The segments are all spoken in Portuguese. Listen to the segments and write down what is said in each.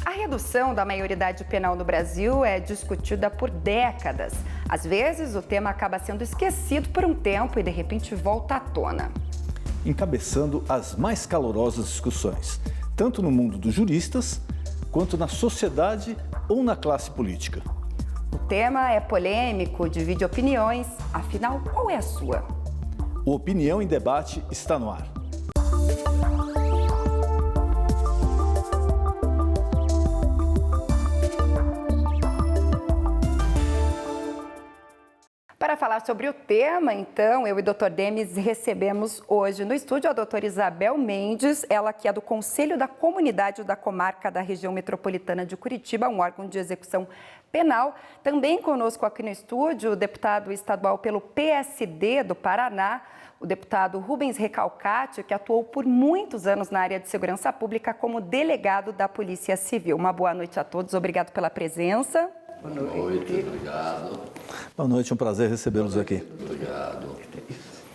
A redução da maioridade penal no Brasil é discutida por décadas. Às vezes, o tema acaba sendo esquecido por um tempo e, de repente, volta à tona. Encabeçando as mais calorosas discussões, tanto no mundo dos juristas, quanto na sociedade ou na classe política. O tema é polêmico, divide opiniões. Afinal, qual é a sua? O Opinião em Debate está no ar. Para falar sobre o tema, então, eu e o Dr. Demis recebemos hoje no estúdio a doutora Isabel Mendes, ela que é do Conselho da Comunidade da Comarca da Região Metropolitana de Curitiba, um órgão de execução penal. Também conosco aqui no estúdio o deputado estadual pelo PSD do Paraná, o deputado Rubens Recalcati, que atuou por muitos anos na área de segurança pública como delegado da Polícia Civil. Uma boa noite a todos, obrigado pela presença. Boa noite, obrigado. Boa noite, é um prazer recebê-los aqui. Obrigado.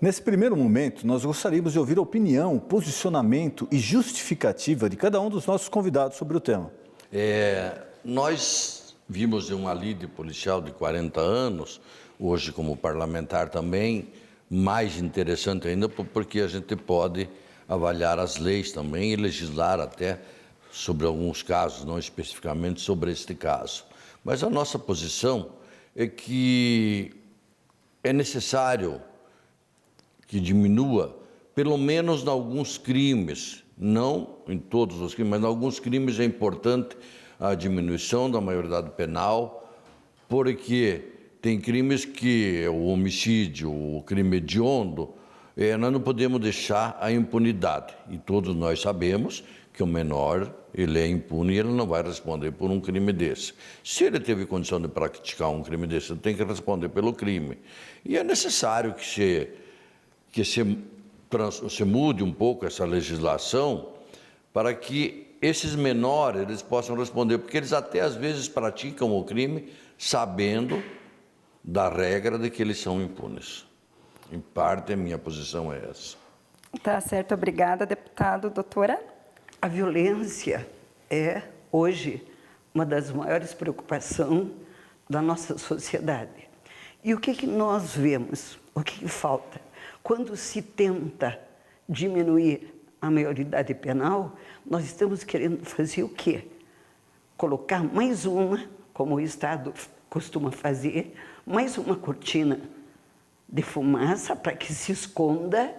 Nesse primeiro momento, nós gostaríamos de ouvir a opinião, posicionamento e justificativa de cada um dos nossos convidados sobre o tema. Nós vimos uma lide policial de 40 anos, hoje como parlamentar também, mais interessante ainda porque a gente pode avaliar as leis também e legislar até sobre alguns casos, não especificamente sobre este caso. Mas a nossa posição é que é necessário que diminua, pelo menos em alguns crimes, não em todos os crimes, mas em alguns crimes é importante a diminuição da maioridade penal, porque tem crimes que o homicídio, o crime hediondo, nós não podemos deixar a impunidade. E todos nós sabemos que o menor, ele é impune e ele não vai responder por um crime desse. Se ele teve condição de praticar um crime desse, ele tem que responder pelo crime. E é necessário que se mude um pouco essa legislação para que esses menores eles possam responder, porque eles até às vezes praticam o crime sabendo da regra de que eles são impunes. Em parte, a minha posição é essa. Tá certo, obrigada, deputado. Doutora? A violência é, hoje, uma das maiores preocupações da nossa sociedade. E o que nós vemos? O que falta? Quando se tenta diminuir a maioridade penal, nós estamos querendo fazer o quê? Colocar mais uma, como o Estado costuma fazer, mais uma cortina de fumaça para que se esconda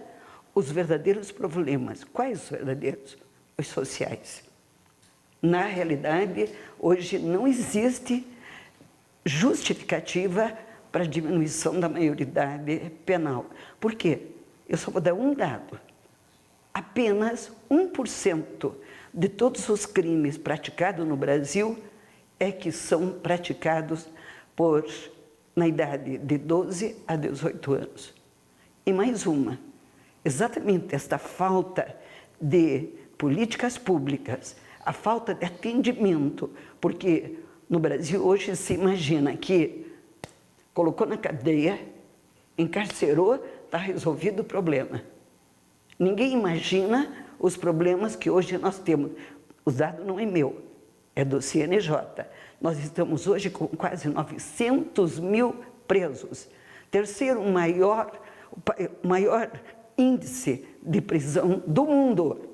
os verdadeiros problemas. Quais os verdadeiros? Os sociais. Na realidade, hoje não existe justificativa para a diminuição da maioridade penal. Por quê? Eu só vou dar um dado. Apenas 1% de todos os crimes praticados no Brasil é que são praticados na idade de 12 a 18 anos. E mais uma, exatamente esta falta de políticas públicas, a falta de atendimento, porque no Brasil hoje se imagina que colocou na cadeia, encarcerou, está resolvido o problema. Ninguém imagina os problemas que hoje nós temos. O dado não é meu, é do CNJ. Nós estamos hoje com quase 900 mil presos. Terceiro maior índice de prisão do mundo.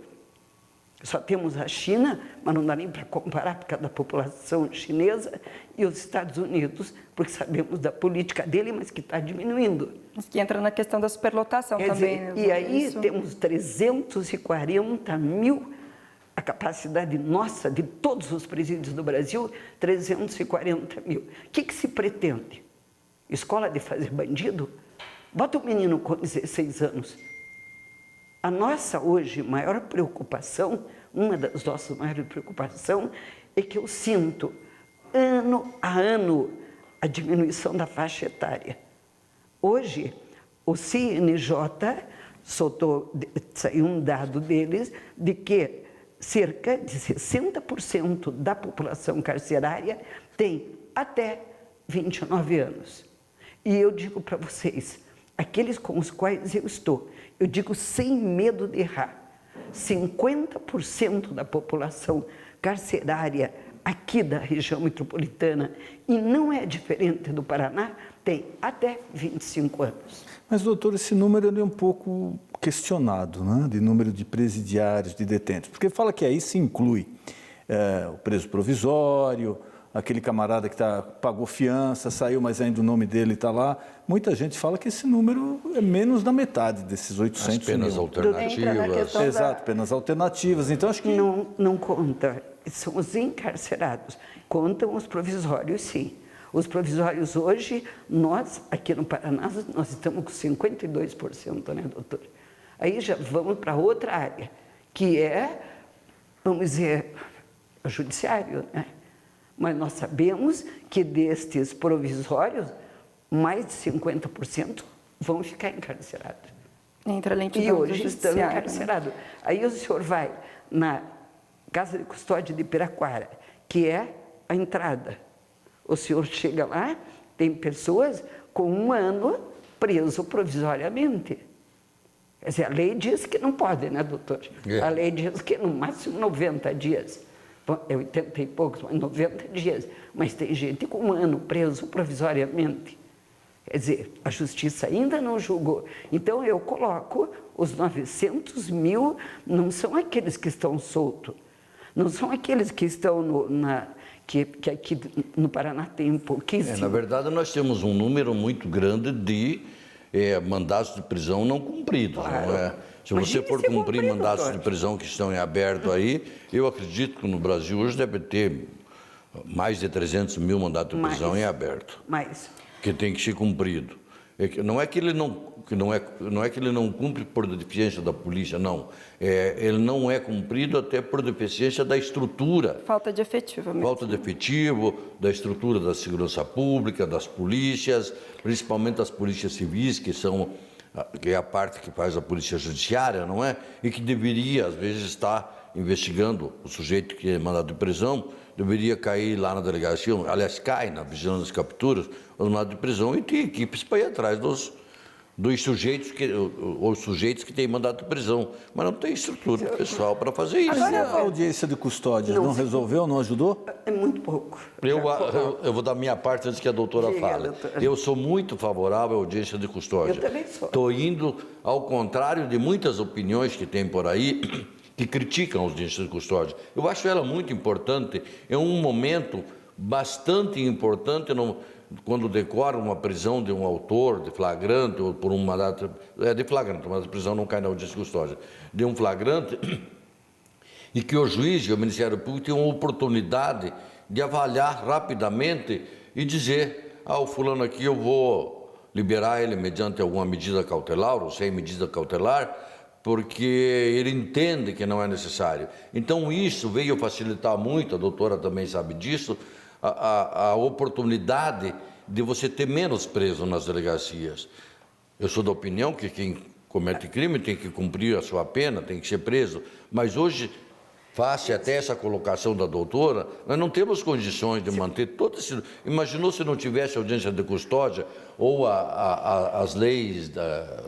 Só temos a China, mas não dá nem para comparar por causa da população chinesa, e os Estados Unidos, porque sabemos da política dele, mas que está diminuindo. Que entra na questão da superlotação também. Dizer, e aí temos 340 mil, a capacidade nossa de todos os presídios do Brasil, 340 mil. O que se pretende? Escola de fazer bandido? Bota o menino com 16 anos. A nossa, hoje, maior preocupação, uma das nossas maiores preocupações, é que eu sinto, ano a ano, a diminuição da faixa etária. Hoje, o CNJ saiu um dado deles de que cerca de 60% da população carcerária tem até 29 anos. E eu digo para vocês, aqueles com os quais eu estou, eu digo sem medo de errar, 50% da população carcerária aqui da região metropolitana, e não é diferente do Paraná, tem até 25 anos. Mas, doutor, esse número ele é um pouco questionado, né? De número de presidiários, de detentos, porque fala que aí se inclui o preso provisório, aquele camarada que pagou fiança, saiu, mas ainda o nome dele está lá. Muita gente fala que esse número é menos da metade desses 800 As penas mil. alternativas. Exato, penas alternativas. Então, acho que... Não conta, são os encarcerados. Contam os provisórios, sim. Os provisórios hoje, nós, aqui no Paraná, nós estamos com 52%, né, doutor? Aí já vamos para outra área, que é, vamos dizer, o judiciário, né? Mas nós sabemos que destes provisórios, mais de 50% vão ficar encarcerados. Entra a lentidão E do hoje estão judiciário, né? encarcerados. Aí o senhor vai na Casa de Custódia de Piraquara, que é a entrada. O senhor chega lá, tem pessoas com 1 ano preso provisoriamente. Quer dizer, a lei diz que não pode, né, doutor? A lei diz que no máximo 90 dias. É 80 e poucos, mas 90 dias. Mas tem gente com 1 ano preso provisoriamente. Quer dizer, a justiça ainda não julgou. Então, eu coloco os 900 mil, não são aqueles que estão soltos. Não são aqueles que estão que aqui no Paraná tem pouquíssimo. Na verdade, nós temos um número muito grande de mandatos de prisão não cumpridos. Claro. Não é? Se você for cumprir mandatos de prisão que estão em aberto aí, eu acredito que no Brasil hoje deve ter mais de 300 mil mandatos de prisão em aberto. Que tem que ser cumprido. Não é que ele não cumpre por deficiência da polícia, não. Ele não é cumprido até por deficiência da estrutura. Falta de efetivo mesmo. Falta de efetivo, da estrutura da segurança pública, das polícias, principalmente das polícias civis, que é a parte que faz a polícia judiciária, não é? E que deveria, às vezes, estar investigando o sujeito que é mandado de prisão, deveria cair lá na delegacia, aliás, cai na vigilância das capturas, o mandado de prisão, e tem equipes para ir atrás dos sujeitos que têm mandado de prisão, mas não tem estrutura pessoal para fazer isso. Mas a audiência de custódia não resolveu, não ajudou? É muito pouco. Eu vou dar minha parte antes que a doutora fale. Eu sou muito favorável à audiência de custódia. Eu também sou. Estou indo ao contrário de muitas opiniões que tem por aí, que criticam a audiência de custódia. Eu acho ela muito importante, é um momento bastante importante quando decora uma prisão de um autor, de flagrante, ou por um mandato... de flagrante, mas a prisão não cai na audiência de custódia. De um flagrante, e que o juiz e o Ministério Público tenham uma oportunidade de avaliar rapidamente e dizer, o fulano aqui eu vou liberar ele mediante alguma medida cautelar, ou sem medida cautelar, porque ele entende que não é necessário. Então, isso veio facilitar muito, a doutora também sabe disso, a oportunidade de você ter menos preso nas delegacias. Eu sou da opinião que quem comete crime tem que cumprir a sua pena, tem que ser preso, mas hoje, face até essa colocação da doutora, nós não temos condições de manter todo esse... Imaginou se não tivesse audiência de custódia ou as leis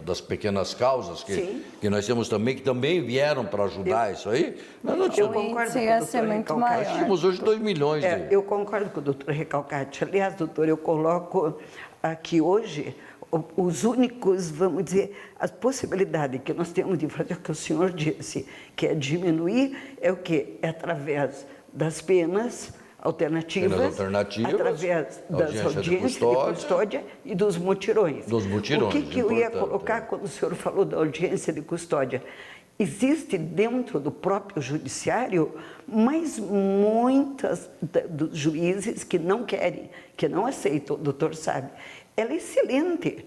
das pequenas causas que nós temos também, que também vieram para ajudar isso aí? Nós não Eu concordo com o ia ser muito maior. Nós tínhamos hoje 2 milhões de... Eu concordo com o doutor Recalcati. Aliás, doutor, eu coloco aqui hoje os únicos, vamos dizer, as possibilidades que nós temos de fazer o que o senhor disse, que é diminuir, é o quê? É através das penas alternativas, através das audiências de custódia e dos mutirões. O que eu ia colocar quando o senhor falou da audiência de custódia? Existe dentro do próprio judiciário, mas muitas dos juízes que não querem, que não aceitam, o doutor sabe. Ela é excelente.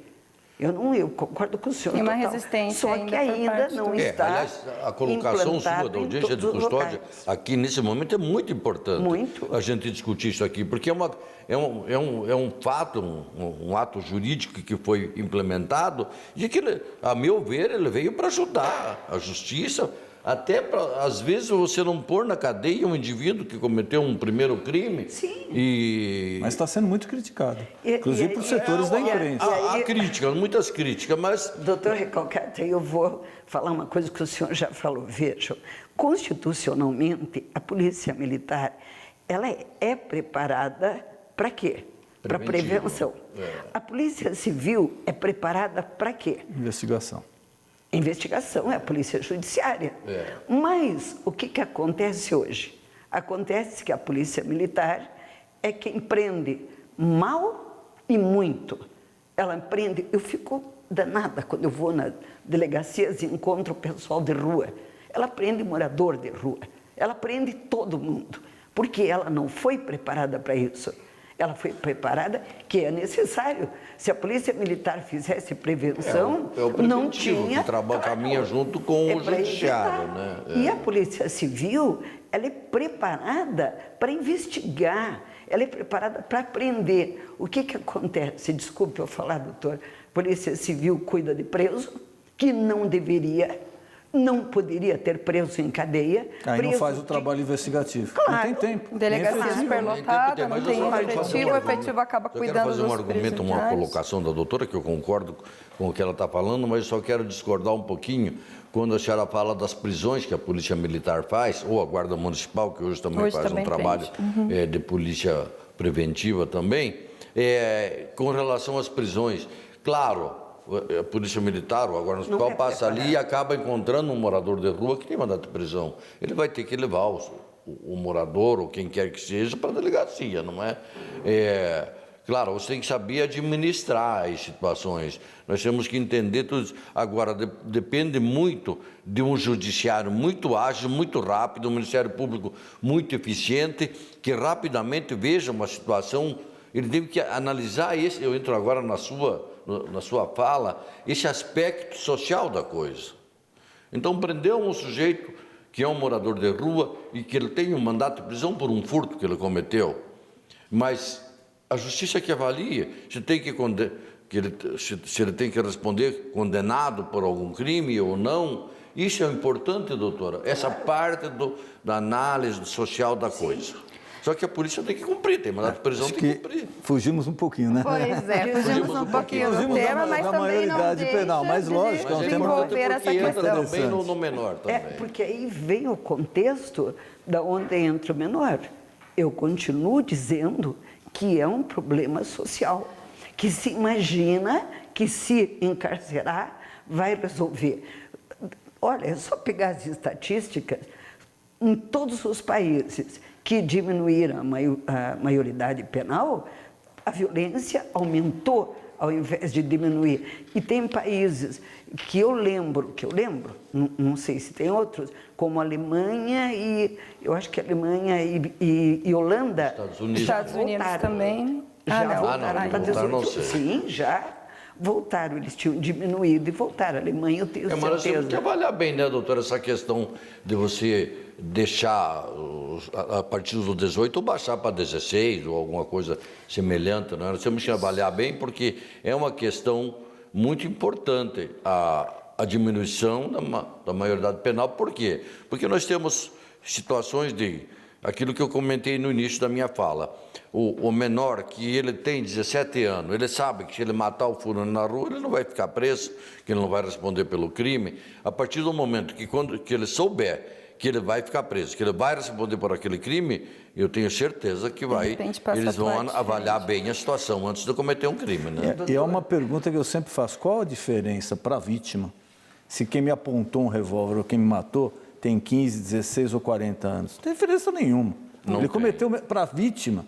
Eu concordo com o senhor. Tem uma total. resistência Só que ainda não está. Aliás, a colocação sua da audiência de custódia aqui nesse momento é muito importante. Muito. A gente discutir isso aqui, porque é um fato, um ato jurídico que foi implementado e que, a meu ver, ele veio para ajudar a justiça. Até, às vezes, você não pôr na cadeia um indivíduo que cometeu um primeiro crime. Sim. Mas está sendo muito criticado, inclusive por setores da imprensa. Há críticas, muitas críticas, mas... Doutor Recalcati, eu vou falar uma coisa que o senhor já falou. Vejam, constitucionalmente, a Polícia Militar ela é preparada para quê? Para prevenção. A Polícia Civil é preparada para quê? Investigação. Investigação, é a Polícia Judiciária. Mas o que acontece hoje? Acontece que a Polícia Militar é quem prende mal e muito. Ela prende, eu fico danada quando eu vou nas delegacias e encontro o pessoal de rua. Ela prende morador de rua, ela prende todo mundo, porque ela não foi preparada para isso. Ela foi preparada que é necessário. Se a Polícia Militar fizesse prevenção, não tinha... Que caminha junto com o Judiciário, né? E a Polícia Civil, ela é preparada para investigar, ela é preparada para prender. O que acontece? Desculpe eu falar, doutor. A Polícia Civil cuida de preso, que não deveria, não poderia ter preso em cadeia. Aí não faz o trabalho investigativo. Claro. Não tem tempo. Delegacia superlotada, não tem efetivo, o efetivo acaba cuidando dos Eu quero fazer um argumento, uma presidiários. colocação da doutora, que eu concordo com o que ela está falando, mas só quero discordar um pouquinho quando a senhora fala das prisões que a Polícia Militar faz, ou a Guarda Municipal, que hoje também faz um trabalho de polícia preventiva também, com relação às prisões. Claro, a Polícia Militar ou a Guarda Municipal passa ali e acaba encontrando um morador de rua que tem mandado de prisão. Ele vai ter que levar o morador ou quem quer que seja para a delegacia, não é? Claro, você tem que saber administrar as situações. Nós temos que entender tudo isso. Agora, depende muito de um judiciário muito ágil, muito rápido, um Ministério Público muito eficiente, que rapidamente veja uma situação. Ele tem que analisar esse, eu entro agora na sua fala, esse aspecto social da coisa. Então, prendeu um sujeito que é um morador de rua e que ele tem um mandato de prisão por um furto que ele cometeu, mas a justiça que avalia se ele tem que responder condenado por algum crime ou não. Isso é importante, doutora, essa parte da análise social da coisa. Só que a polícia tem que cumprir, tem mandato de prisão, tem que cumprir. Fugimos um pouquinho, né? Pois é, fugimos um pouquinho do tema, mas da também não maioridade deixa penal, mas lógico, de desenvolver essa questão. Também no menor também. Porque aí vem o contexto da onde entra o menor. Eu continuo dizendo que é um problema social, que se imagina que se encarcerar vai resolver. Olha, é só pegar as estatísticas, em todos os países que diminuíram a maioridade penal, a violência aumentou ao invés de diminuir. E tem países que eu lembro, não sei se tem outros, como a Alemanha e, eu acho que a Alemanha e Holanda. Estados Unidos também. Já voltaram para 18. Não sei. Sim, já voltaram, eles tinham diminuído e voltaram. A Alemanha, eu tenho Mas nós temos certeza. que avaliar bem, né, doutora, essa questão de você deixar a partir dos 18 ou baixar para 16 ou alguma coisa semelhante, né? Nós temos que avaliar bem porque é uma questão muito importante a diminuição da maioridade penal. Por quê? Porque nós temos situações de aquilo que eu comentei no início da minha fala. O menor que ele tem 17 anos, ele sabe que se ele matar o fulano na rua, ele não vai ficar preso, que ele não vai responder pelo crime. A partir do momento que ele souber que ele vai ficar preso, que ele vai responder por aquele crime, eu tenho certeza que eles vão avaliar bem a situação antes de cometer um crime, né? E é uma pergunta que eu sempre faço: qual a diferença para a vítima se quem me apontou um revólver ou quem me matou tem 15, 16 ou 40 anos? Não tem diferença nenhuma. Ele cometeu para a vítima.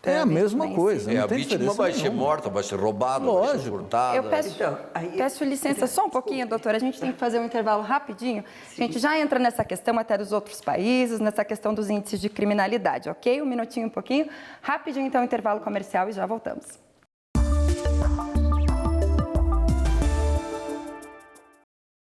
É a mesma coisa. A vítima vai ser morta, vai ser roubada, vai ser furtada. Eu peço licença só um pouquinho, doutora. A gente tem que fazer um intervalo rapidinho. A gente já entra nessa questão até dos outros países, nessa questão dos índices de criminalidade, ok? Um minutinho, um pouquinho. Rapidinho, então, intervalo comercial e já voltamos.